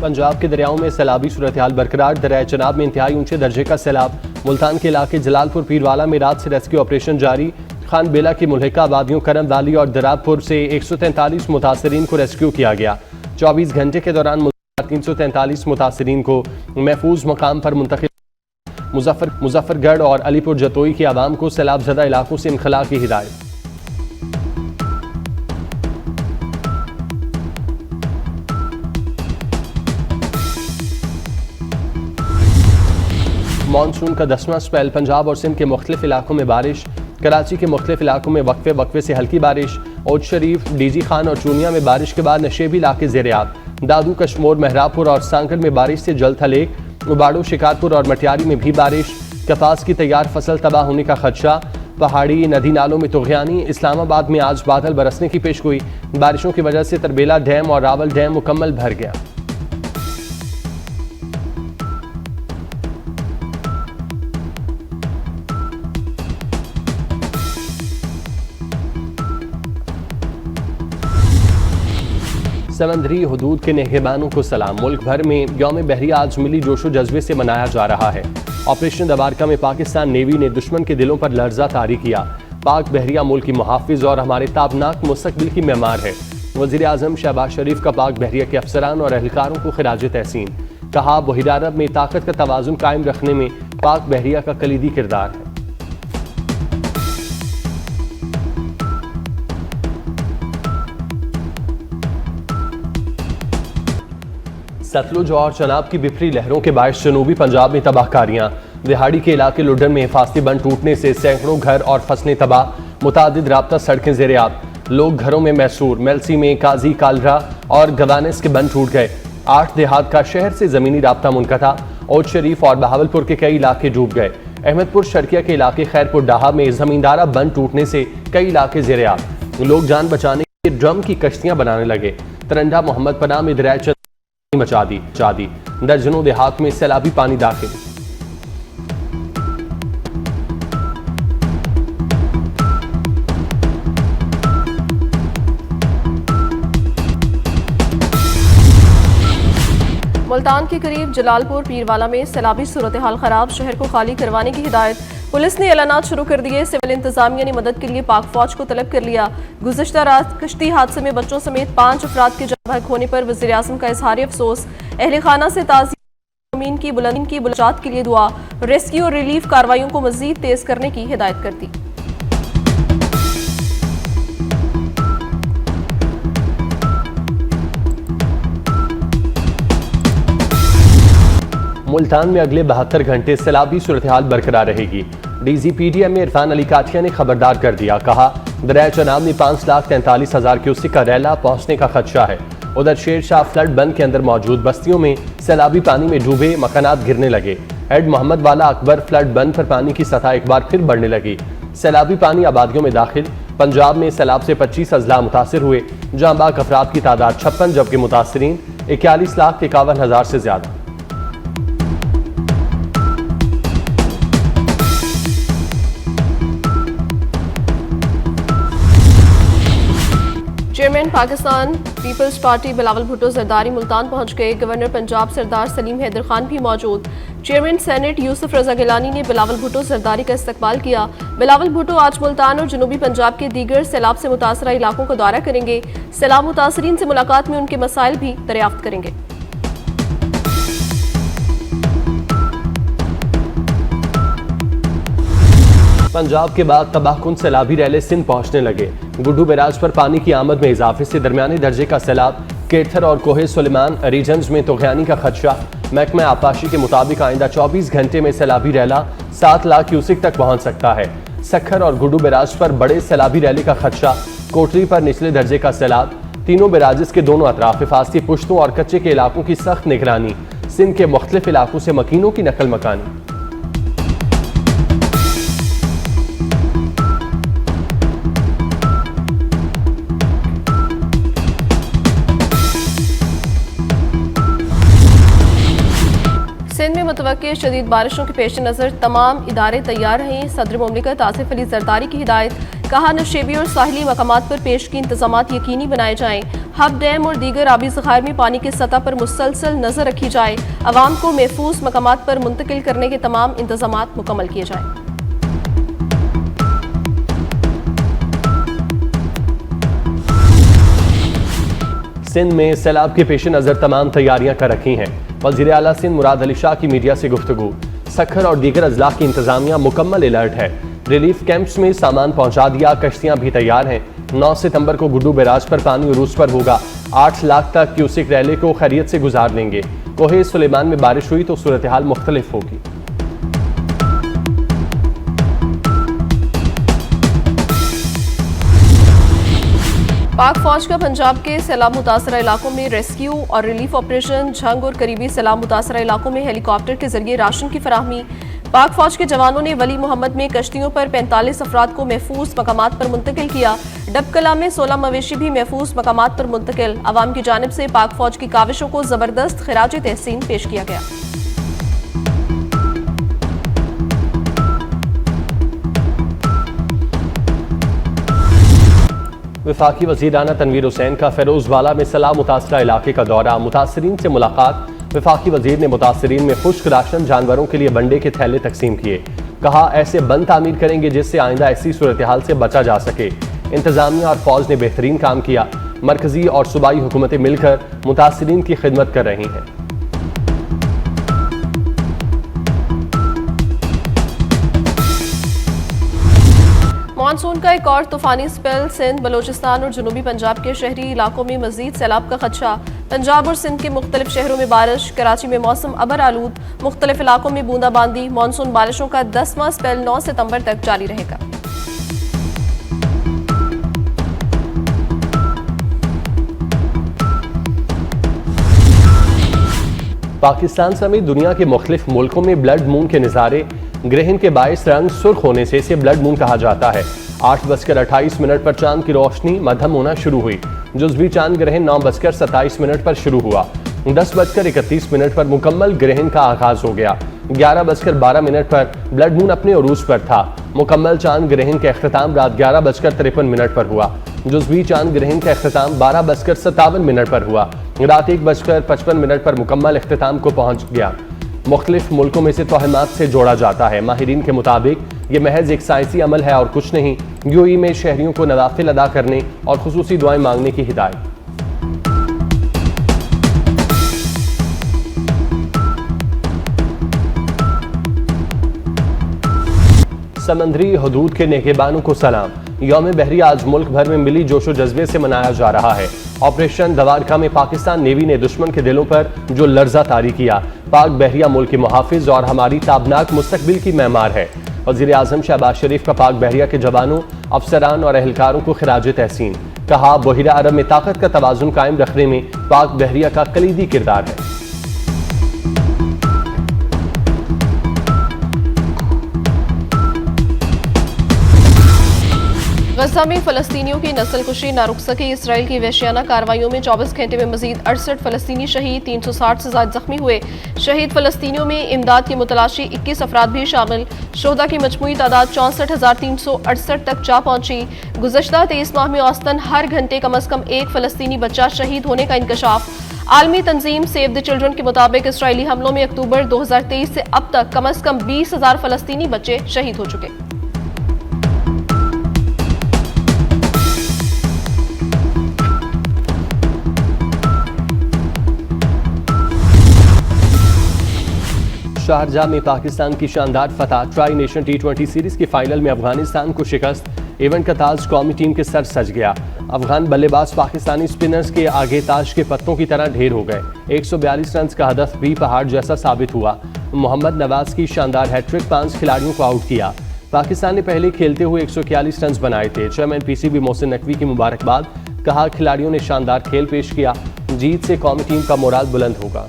पंजाब के दरियाओं में सैलाबी सूरत हाल बरकरार। दरिया चनाब में इंतहाई ऊंचे दर्जे का सैलाब। मुल्तान के इलाके जलालपुर पीरवाला में रात से रेस्क्यू ऑपरेशन जारी। खान बेला की मुल्हिका आबादियों करम वाली और दराबपुर से 143 मुतासरीन को रेस्क्यू किया गया। 24 घंटे के दौरान 343 मुतासरीन को महफूज मकाम पर मुंतकिल। मुजफ्फरगढ़ और अलीपुर जतोई की आवाम को सैलाब ज़दा इलाकों से इनखला की हिदायत। मानसून का 10वां स्पेल। पंजाब और सिंध के मुख्तलिफ इलाकों में बारिश। कराची के मुख्तलिफ इलाकों में वक्फे से हल्की बारिश। औद शरीफ, डीजी खान और चूनिया में बारिश के बाद नशेबी इलाके ज़ेर-ए-आब। दादू, कशमोर, महरापुर और सांगल में बारिश से जल्द हलेक। उबाड़ो, शिकारपुर और मटियारी में भी बारिश। कपास की तैयार फसल तबाह होने का खदशा। पहाड़ी नदी नालों में तुग़यानी। इस्लामाबाद में आज बादल बरसने की पेशगोई। बारिशों की वजह से तरबेला डैम और रावल डैम मुकम्मल भर गया। समंदरी हदूद के निगहबानों को सलाम। मुल्क भर में यौम बहरिया आज मिली जोशो जज्बे से मनाया जा रहा है। ऑपरेशन दबारका में पाकिस्तान नेवी ने दुश्मन के दिलों पर लर्जा तारी किया। पाक बहरिया मुल्क की मुहाफिज और हमारे ताबनाक मुस्तकबिल की मेमार है। वज़ीर आज़म शहबाज शरीफ का पाक बहरिया के अफसरान और एहलकारों को खिराज तहसीन। कहा, बहिरा अरब में ताकत का तवाज़ुन कायम रखने में पाक बहरिया का कलीदी किरदार है। सतलुज और चनाब की बिफरी लहरों के बायस जनूबी पंजाब में तबाहकारियां। दिहाड़ी के इलाके लुडन में हिफाजती बंद टूटने से सैकड़ों घर और फसलें तबाह। मुतादिद राब्ता सड़कें ज़ेर-ए-आब। लोग घरों में मैसूर। मेलसी में काजी कालरा और गवानिस के बंद टूट गए। 8 देहात का शहर से ज़मीनी राब्ता मुनक़ता। औद शरीफ और बहावलपुर के कई इलाके डूब गए। अहमदपुर शर्किया के इलाके खैरपुर डाहा में ज़मींदारा बंद टूटने से कई इलाके ज़ेर-ए-आब। लोग जान बचाने के ड्रम की कश्तियां बनाने लगे। तरंडा मोहम्मद पनाह में दरिया मचा दी। दर्जनों देहात में सैलाबी पानी दाखिल। मुल्तान के करीब जलालपुर पीरवाला में सैलाबी सूरत हाल खराब। शहर को खाली करवाने की हिदायत। पुलिस ने एलानात शुरू कर दिए। सिविल इंतजामिया ने मदद के लिए पाक फौज को तलब कर लिया। गुज़िश्ता रात कश्ती हादसे में बच्चों समेत 5 अफराद के जान बहक होने पर वज़ीर आज़म का इज़हार अफसोस। अहले खाना से ताज़ीम की बुलंदात के लिए दुआ। रेस्क्यू और रिलीफ कार्रवाइयों को मज़ीद तेज करने की हिदायत कर दी। मुल्तान में अगले 72 घंटे सैलाबी सूरत हाल बरकरार रहेगी। DGPDM में इरफान अली काठिया ने खबरदार कर दिया। कहा, दरिया चनाब में 5,43,000 क्यूसिक का रैला पहुंचने का खदशा है। उधर शेर शाह फ्लड बंद के अंदर मौजूद बस्तियों में सैलाबी पानी में डूबे, मकानात गिरने लगे। हेड मोहम्मद वाला अकबर फ्लड बंद पर पानी की सतह एक बार फिर बढ़ने लगी। सैलाबी पानी आबादियों में दाखिल। पंजाब में सैलाब से 25 अजला मुतासिर हुए। जहां बाग अफराद की तादाद 56, जबकि मुतासरीन 41,51,000 से ज्यादा। Chairman Pakistan peoples party Bilawal Bhutto Zardari Multan पहुंच गए। गवर्नर पंजाब सरदार सलीम हैदर खान भी मौजूद। चेयरमैन सेनेट यूसुफ रजा गिलानी ने बिलावल भुट्टो जरदारी का इस्तकबाल किया। बिलावल भुट्टो आज मुल्तान और जनूबी पंजाब के दीगर सैलाब से मुतासरा इलाकों का दौरा करेंगे। सैलाब मुतासरीन से मुलाकात में उनके मसाइल भी दरियाफ्त करेंगे। पंजाब के बाद तबाहकुन सैलाबी रैले सिंध पहुंचने लगे। गुड्डू बैराज पर पानी की आमद में इजाफे से दरमियाने दर्जे का सैलाब। केथर और कोहे सुलेमान रीजन्स में तुग़यानी का खदशा। महकमा आबपाशी के मुताबिक आइंदा 24 घंटे में सैलाबी रैला 7 लाख क्यूसिक तक पहुंच सकता है। सखर और गुड्डू बैराज पर बड़े सैलाबी रैले का खदशा। कोटरी पर निचले दर्जे का सैलाब। तीनों बैराजेस के दोनों अतराफ हिफाजती पुश्तों और कच्चे के इलाकों की सख्त निगरानी। सिंध के मुख्तलिफ इलाकों से मकीनों की नकल मकानी। सिंध में मुतवक्किल शदीद बारिशों के पेश नज़र तमाम इदारे तैयार रहें। सदर मुमलिकत आसिफ अली जरदारी की हिदायत। कहा, नशेबी और साहिली मकामात पर पेश की इंतजामात यकीनी बनाए जाएं। हब डैम और दीगर आबी ज़खायर में पानी की सतह पर मुसलसल नजर रखी जाए। अवाम को महफूज मकामात पर मुंतकिल करने के तमाम इंतजामात मुकम्मल किए जाएं। सिंध में सैलाब के पेश नज़र तमाम तैयारियां कर रखी हैं। वज़ीर आला सिंध मुराद अली शाह की मीडिया से गुफ्तगू। सखर और दीगर अजला की इंतजामिया मुकम्मल अलर्ट है। रिलीफ कैंप्स में सामान पहुंचा दिया, कश्तियां भी तैयार हैं। 9 सितंबर को गुड्डू बैराज पर पानी उरूज पर होगा। 8 लाख तक क्यूसिक रैली को खैरियत से गुजार लेंगे। कोहे सुलेमान में बारिश हुई तो सूरत हाल मुख्तलिफ होगी। पाक फौज का पंजाब के सैलाब मुतासरा इलाकों में रेस्क्यू और रिलीफ ऑपरेशन। झंग और करीबी सैलाब मुतासरा इलाकों में हेलीकॉप्टर के जरिए राशन की फराहमी। पाक फौज के जवानों ने वली मोहम्मद में कश्तियों पर 45 अफराद को महफूज मकामात पर मुंतकिल किया। डबकला में 16 मवेशी भी महफूज मकामात पर मुंतकिल। अवाम की जानिब से पाक फौज की काविशों को जबरदस्त खिराज तहसीन पेश किया गया। वफाकी वज़ीर आना तनवीर हुसैन का फ़िरोज़वाला में सैलाब मुतासरा इलाके का दौरा। मुतासरीन से मुलाकात। वफाकी वज़ीर ने मुतासरीन में खुश्क राशन, जानवरों के लिए बंडे के थैले तकसीम किए। कहा ऐसे बंद तामीर करेंगे जिससे आइंदा ऐसी सूरत हाल से बचा जा सके। इंतजामिया और फौज ने बेहतरीन काम किया। मरकजी और सूबाई हुकूमतें मिलकर मुतासरीन की खिदमत कर रही हैं। मानसून का एक और तूफानी स्पेल। सिंध, बलोचिस्तान और जनूबी पंजाब के शहरी इलाकों में मजीद सैलाब का खदशा। पंजाब और सिंध के मुख्तलिफ शहरों में बारिश। कराची में मौसम अबर आलूद। मुख्तलिफ इलाकों में बूंदाबांदी। मानसून बारिशों का 10वां स्पेल 9 सितंबर तक जारी रहेगा। पाकिस्तान समेत दुनिया के मुख्तलिफ मुल्कों में ब्लड मून के नज़ारे। ग्रहण के बायस रंग सुर्ख होने से इसे ब्लड मून कहा जाता है। 8:28 पर चांद की रोशनी मध्यम होना शुरू हुई। जुज़वी चांद ग्रहण 9:27 पर शुरू हुआ। 10:31 पर मुकम्मल ग्रहण का आगाज हो गया। 11:12 पर ब्लड मून अपने उरूज पर था। मुकम्मल चांद ग्रहण का अख्ताम रात 11:53 पर हुआ। जुज़वी चांद ग्रहण का अख्ताम 12:57 पर हुआ। रात 1:55 पर मुकम्मल अख्ताम को पहुंच गया। मुख्तलिफ मुल्कों में से तोहमात से जोड़ा जाता है। माहिरीन के मुताबिक ये महज एक साइंसी अमल है और कुछ नहीं। यूएई में शहरियों को नवाफिल अदा करने और खुसूसी दुआएं मांगने की हिदायत। समंदरी हदूद के नेगेबानों को सलाम। यौम बहरी आज मुल्क भर में मिली जोशो जज्बे से मनाया जा रहा है। ऑपरेशन दवारका में पाकिस्तान नेवी ने दुश्मन के दिलों पर जो लर्जा तारी किया। पाक बहरिया मुल्क के मुहाफिज और हमारी ताबनाक मुस्तकबिल की मैमार है। वज़ीर आज़म शहबाज शरीफ का पाक बहरिया के जवानों, अफसरान और एहलकारों को खिराज तहसीन। कहा बहिरा अरब में ताकत का तवाज़ुन कायम रखने में पाक बहरिया का कलीदी किरदार है। गज़ा में फ़लस्तीनियों की नस्लकुशी न रुक सकी। इसराइल की वहशियाना कार्रवाइयों में 24 घंटे में मजीद 68 फ़लस्तीनी शहीद, 360 से ज़्यादा जख्मी हुए। शहीद फ़लस्तीनियों में इमदाद की मुतलाशी 21 अफराद भी शामिल। शोहदा की मजमूई तादाद 64,368 तक जा पहुंची। गुज़श्ता 23 माह में औसतन हर घंटे कम अज़ कम एक फ़लस्तीनी बच्चा शहीद होने का इंकशाफ। आलमी तंजीम सेव द चिल्ड्रन के मुताबिक इसराइली हमलों में अक्टूबर 2023 से अब तक कम अज़ कम 20,000 फ़लस्तीनी बच्चे शहीद हो चुके। शारजाह में पाकिस्तान की शानदार फतह। ट्राई नेशन T20 सीरीज के फाइनल में अफगानिस्तान को शिकस्त। इवेंट का ताज कौमी टीम के सर सज गया। अफगान बल्लेबाज पाकिस्तानी स्पिनर्स के आगे ताश के पत्तों की तरह ढेर हो गए। 142 रन का हदफ भी पहाड़ जैसा साबित हुआ। मोहम्मद नवाज की शानदार हैट्रिक 5 खिलाड़ियों को आउट किया। पाकिस्तान ने पहले खेलते हुए 141 रन बनाए थे। चेयरमैन PCB मोहसिन नकवी की मुबारकबाद। कहा खिलाड़ियों ने शानदार खेल पेश किया। जीत से कौमी टीम का मोराल बुलंद होगा।